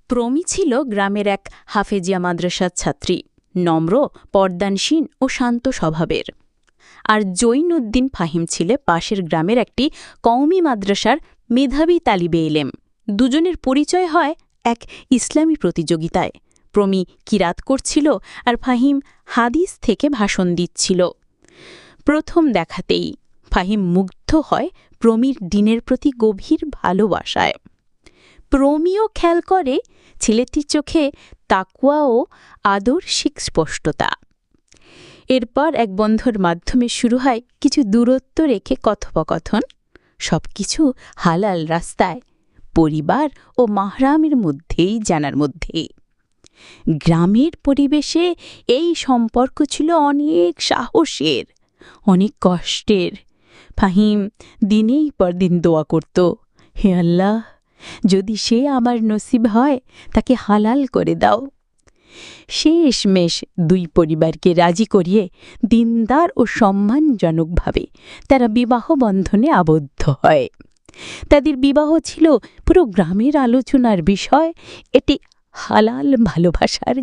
প্রমি ছিল গ্রামের এক হাফেজিয়া মাদ্রাসার ছাত্রী, নম্র, পর্দানসীন ও শান্ত স্বভাবের। আর জৈনুদ্দিন ফাহিম ছিল পাশের গ্রামের একটি কওমি মাদ্রাসার মেধাবী তালিবে এলেম। দুজনের পরিচয় হয় এক ইসলামী প্রতিযোগিতায়। প্রমি কিরাত করছিল আর ফাহিম হাদিস থেকে ভাষণ দিচ্ছিল। প্রথম দেখাতেই ফাহিম মুগ্ধ হয় প্রমির দ্বীনের প্রতি গভীর ভালোবাসায়। প্রমিও খেয়াল করে ছেলেটির চোখে তাকওয়া ও আদর্শিক স্পষ্টতা। এরপর এক বন্ধুর মাধ্যমে শুরু হয় কিছু দূরত্ব রেখে কথোপকথন, সবকিছু হালাল রাস্তায়, পরিবার ও মাহরামের মধ্যেই জানার মধ্যে। গ্রামের পরিবেশে এই সম্পর্ক ছিল অনেক সাহসের, অনেক কষ্টের। ফাহিম দিনেই পর দিন দোয়া করত, হে আল্লাহ, যদি সে আমার নসিব হয় তাকে হালাল করে দাও। শেষমেশ দুই পরিবারকে রাজি করিয়ে দিনদার ও সম্মানজনকভাবে তারা বিবাহ বন্ধনে আবদ্ধ হয়। তাদের বিবাহ ছিল পুরো গ্রামের আলোচনার বিষয়। এটি হালাল ভালোবাসার